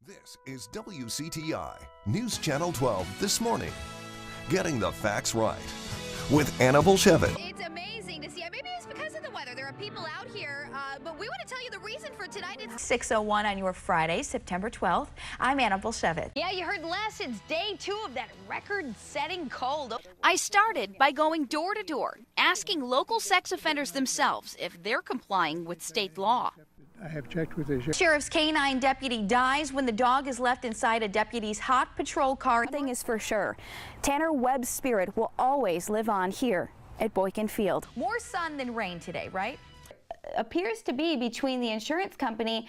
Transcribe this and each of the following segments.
This is WCTI News Channel 12 this morning. Getting the facts right with Anna Bolshevik. It's amazing to see. Maybe it's because of the weather. There are people out here, but we want to tell you the reason for tonight. It's 6:01 on your Friday, September 12th. I'm Anna Bolshevik. Yeah, you heard less. It's day 2 of that record-setting cold. I started by going door to door, asking local sex offenders themselves if they're complying with state law. I have checked with the Sheriff's canine deputy dies when the dog is left inside a deputy's hot patrol car. One thing is for sure, Tanner Webb's spirit will always live on here at Boykin Field. More sun than rain today, right? Appears to be between the insurance company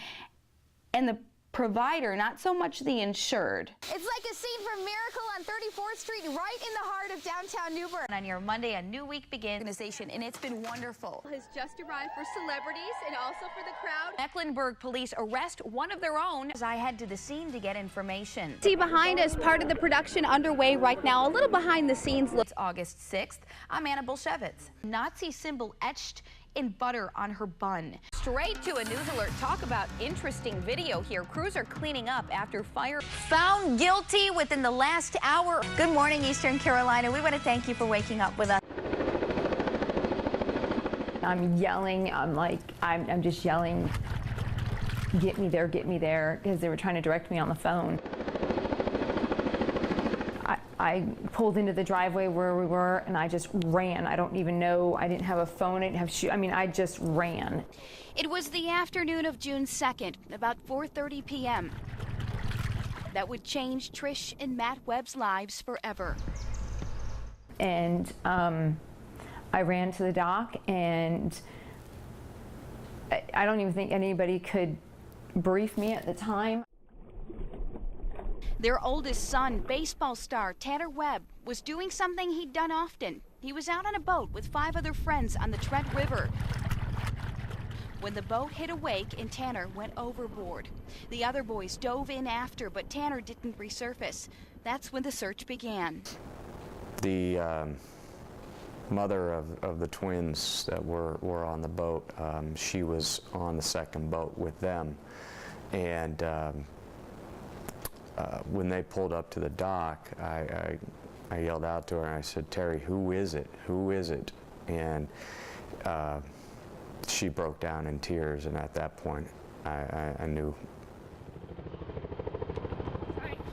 and the provider, not so much the insured. It's like a scene from Miracle on 34th Street, right in the heart of downtown New Bern. On your Monday, a new week begins. And it's been wonderful. Has just arrived for celebrities and also for the crowd. Mecklenburg police arrest one of their own as I head to the scene to get information. See behind us, part of the production underway right now, a little behind the scenes look. It's August 6th. I'm Anna Bolshevitz. Nazi symbol etched in butter on her bun. Straight to a news alert. Talk about interesting video here. Crews are cleaning up after fire. Found guilty within the last hour. Good morning, Eastern Carolina. We want to thank you for waking up with us. I'm yelling. I'm just yelling, get me there, because they were trying to direct me on the phone. I pulled into the driveway where we were, and I just ran. I don't even know. I didn't have a phone. I didn't have shoes. I just ran. It was the afternoon of June 2nd, about 4:30 p.m. That would change Trish and Matt Webb's lives forever. And I ran to the dock, and I don't even think anybody could brief me at the time. Their oldest son, baseball star Tanner Webb, was doing something he'd done often. He was out on a boat with 5 other friends on the Trent River when the boat hit a wake and Tanner went overboard. The other boys dove in after, but Tanner didn't resurface. That's when the search began. The mother of the twins that were on the boat, she was on the second boat with them, and when they pulled up to the dock, I yelled out to her and I said, "Terry, who is it? Who is it?" And she broke down in tears, and at that point, I knew.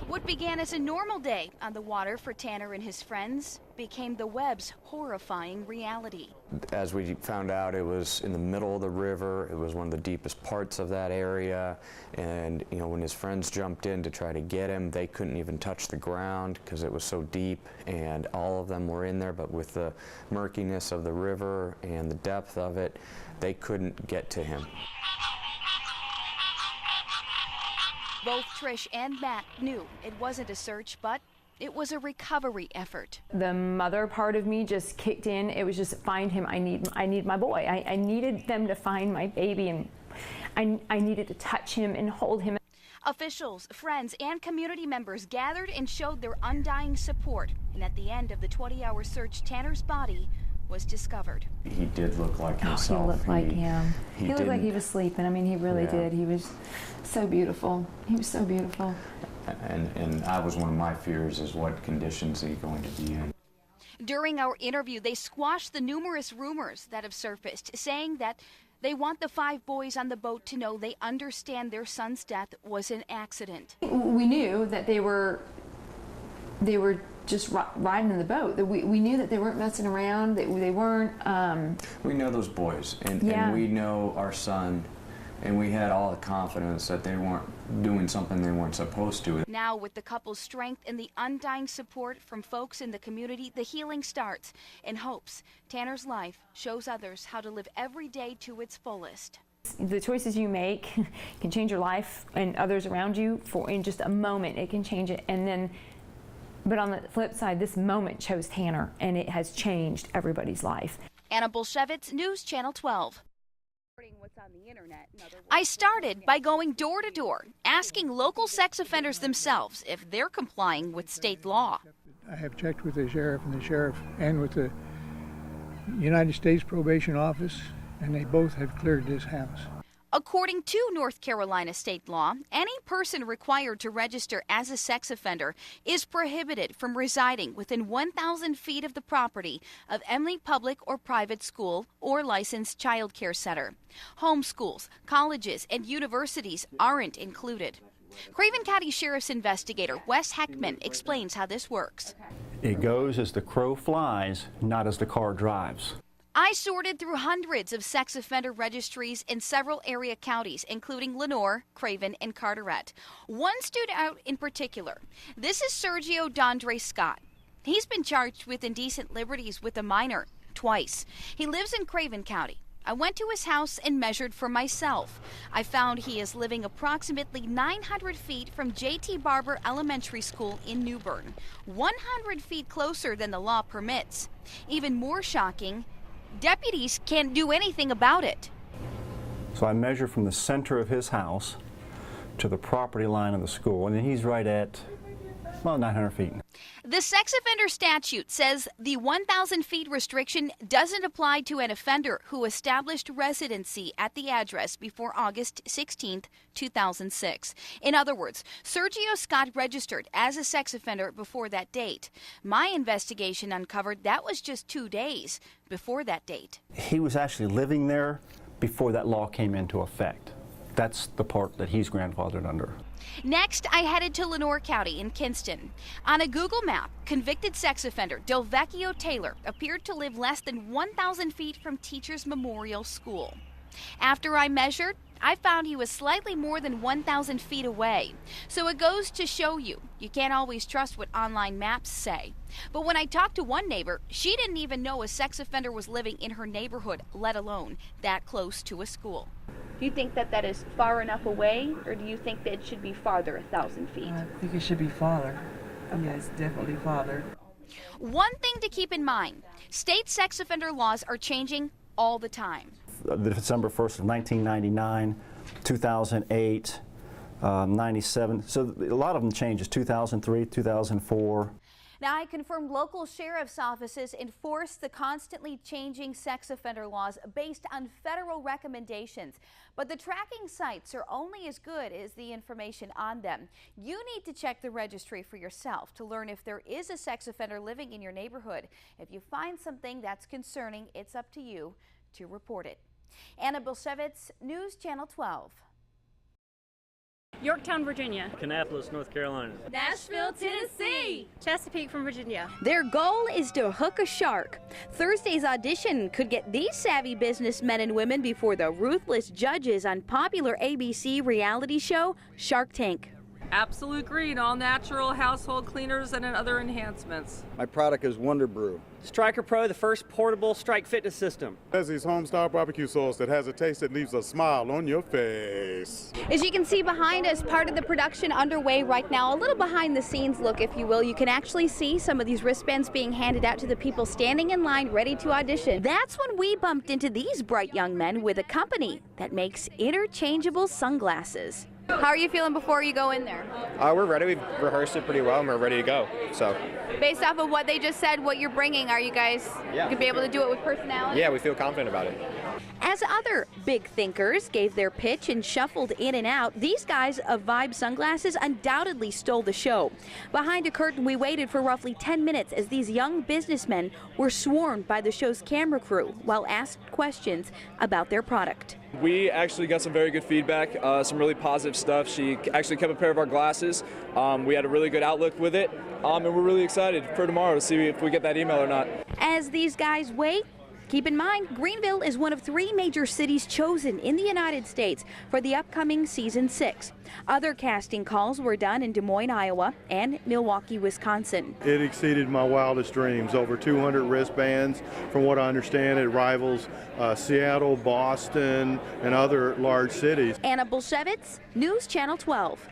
What began as a normal day on the water for Tanner and his friends became the Webb's horrifying reality. As we found out, it was in the middle of the river. It was one of the deepest parts of that area, and when his friends jumped in to try to get him, they couldn't even touch the ground because it was so deep, and all of them were in there, but with the murkiness of the river and the depth of it, they couldn't get to him. Both Trish and Matt knew it wasn't a search, but it was a recovery effort. The mother part of me just kicked in. It was just, find him. I need my boy. I needed them to find my baby, and I needed to touch him and hold him. Officials, friends, and community members gathered and showed their undying support. And at the end of the 20-hour search, Tanner's body was discovered. He did look like himself. He looked like him. He looked like he didn't- was sleeping. He really did. He was so beautiful. He was so beautiful. And I was one of my fears is what conditions he's going to be in. During our interview, they squashed the numerous rumors that have surfaced, saying that they want the 5 boys on the boat to know they understand their son's death was an accident. We knew that they were just riding in the boat. We knew that they weren't messing around. They weren't. We know those boys, and we know our son, and we had all the confidence that they weren't doing something they weren't supposed to. Now, with the couple's strength and the undying support from folks in the community, the healing starts in hopes Tanner's life shows others how to live every day to its fullest. The choices you make can change your life and others around you in just a moment. It can change it, and then. But on the flip side, this moment chose Tanner, and it has changed everybody's life. Anna Bolshevitz, News Channel 12. I started by going door to door, asking local sex offenders themselves if they're complying with state law. I have checked with the sheriff and with the United States Probation Office, and they both have cleared this house. According to North Carolina state law, any person required to register as a sex offender is prohibited from residing within 1,000 feet of the property of any public or private school or licensed child care center. Home schools, colleges, and universities aren't included. Craven County Sheriff's investigator Wes Heckman explains how this works. It goes as the crow flies, not as the car drives. I sorted through hundreds of sex offender registries in several area counties, including Lenoir, Craven, and Carteret. One stood out in particular. This is Sergio Dondre Scott. He's been charged with indecent liberties with a minor twice. He lives in Craven County. I went to his house and measured for myself. I found he is living approximately 900 feet from J.T. Barber Elementary School in New Bern, 100 feet closer than the law permits. Even more shocking, deputies can't do anything about it. So I measure from the center of his house to the property line of the school, and then he's right at, well, 900 feet. The sex offender statute says the 1,000 feet restriction doesn't apply to an offender who established residency at the address before August 16, 2006. In other words, Sergio Scott registered as a sex offender before that date. My investigation uncovered that was just 2 days before that date. He was actually living there before that law came into effect. That's the part that he's grandfathered under. Next, I headed to Lenoir County in Kinston. On a Google map, convicted sex offender Delvecchio Taylor appeared to live less than 1,000 feet from Teachers Memorial School. After I measured, I found he was slightly more than 1,000 feet away. So it goes to show you can't always trust what online maps say. But when I talked to one neighbor, she didn't even know a sex offender was living in her neighborhood, let alone that close to a school. Do you think that is far enough away, or do you think that it should be farther, 1,000 feet? I think it should be farther. Okay. Yes, definitely farther. One thing to keep in mind, state sex offender laws are changing all the time. December 1st of 1999, 2008, 97. So a lot of them changes, 2003, 2004. Now, I confirmed local sheriff's offices enforce the constantly changing sex offender laws based on federal recommendations. But the tracking sites are only as good as the information on them. You need to check the registry for yourself to learn if there is a sex offender living in your neighborhood. If you find something that's concerning, it's up to you to report it. Anna Bilshevitz, News Channel 12. Yorktown, Virginia. Kannapolis, North Carolina. Nashville, Tennessee. Chesapeake from Virginia. Their goal is to hook a shark. Thursday's audition could get these savvy businessmen and women before the ruthless judges on popular ABC reality show Shark Tank. Absolute Green, all natural household cleaners and other enhancements. My product is Wonder Brew. Striker Pro, the first portable strike fitness system. Desi's Homestyle barbecue sauce that has a taste that leaves a smile on your face. As you can see behind us, part of the production underway right now, a little behind the scenes look, if you will. You can actually see some of these wristbands being handed out to the people standing in line ready to audition. That's when we bumped into these bright young men with a company that makes interchangeable sunglasses. How are you feeling before you go in there? We're ready. We've rehearsed it pretty well and we're ready to go. So, based off of what they just said, what you're bringing, are you guys going to be able to do it with personality? Yeah, we feel confident about it. As other big thinkers gave their pitch and shuffled in and out, these guys of Vibe Sunglasses undoubtedly stole the show. Behind a curtain, we waited for roughly 10 minutes as these young businessmen were swarmed by the show's camera crew while asked questions about their product. We actually got some very good feedback, some really positive stuff. She actually kept a pair of our glasses. We had a really good outlook with it, and we're really excited for tomorrow to see if we get that email or not. As these guys wait, keep in mind, Greenville is one of 3 major cities chosen in the United States for the upcoming season 6. Other casting calls were done in Des Moines, Iowa, and Milwaukee, Wisconsin. It exceeded my wildest dreams. Over 200 wristbands. From what I understand, it rivals Seattle, Boston, and other large cities. Anna Bilshevitz, News Channel 12.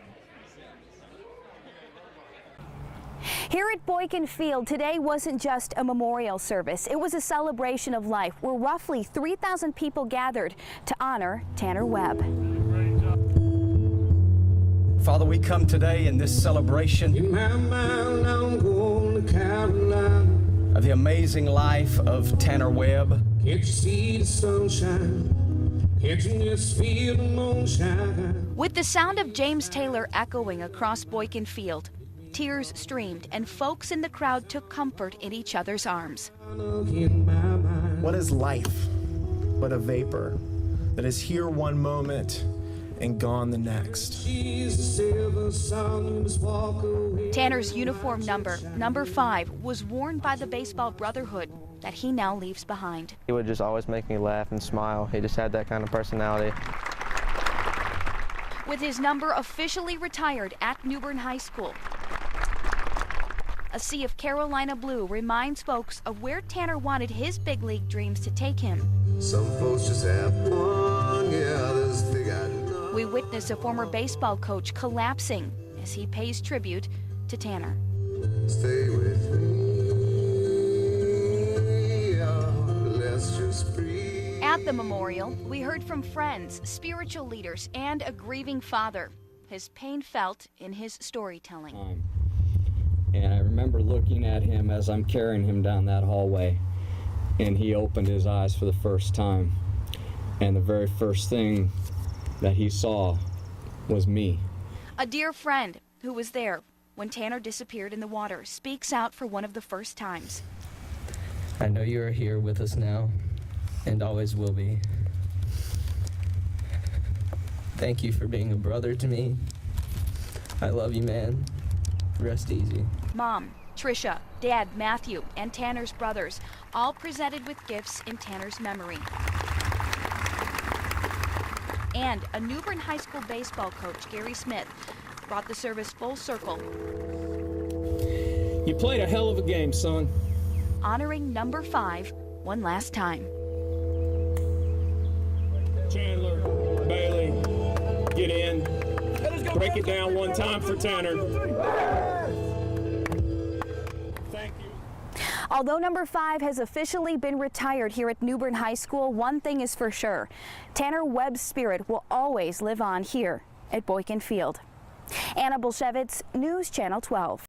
Here at Boykin Field, today wasn't just a memorial service. It was a celebration of life where roughly 3,000 people gathered to honor Tanner Webb. Father, we come today in this celebration of the amazing life of Tanner Webb. Can't you see the sunshine With the sound of James Taylor echoing across Boykin Field, tears streamed and folks in the crowd took comfort in each other's arms. What is life but a vapor that is here one moment and gone the next? Tanner's uniform number 5, was worn by the Baseball Brotherhood that he now leaves behind. He would just always make me laugh and smile. He just had that kind of personality. With his number officially retired at New Bern High School, a sea of Carolina blue reminds folks of where Tanner wanted his big league dreams to take him. Some folks just have fun, yeah, others think I know. We witness a former baseball coach collapsing as he pays tribute to Tanner. Stay with me, yeah, let's just breathe. At the memorial, we heard from friends, spiritual leaders, and a grieving father. His pain felt in his storytelling. And I remember looking at him as I'm carrying him down that hallway, and he opened his eyes for the first time. And the very first thing that he saw was me. A dear friend who was there when Tanner disappeared in the water speaks out for one of the first times. I know you are here with us now, and always will be. Thank you for being a brother to me. I love you, man. Rest easy. Mom, Trisha, Dad, Matthew, and Tanner's brothers, all presented with gifts in Tanner's memory. And a New Bern High School baseball coach, Gary Smith, brought the service full circle. You played a hell of a game, son. Honoring number 5 one last time. Chandler, Bailey, get in. Break it down one time for Tanner. Thank you. Although number 5 has officially been retired here at New Bern High School, one thing is for sure. Tanner Webb's spirit will always live on here at Boykin Field. Anna Bolshevitz, News Channel 12.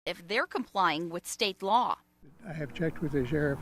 If they're complying with state law. I have checked with the sheriff.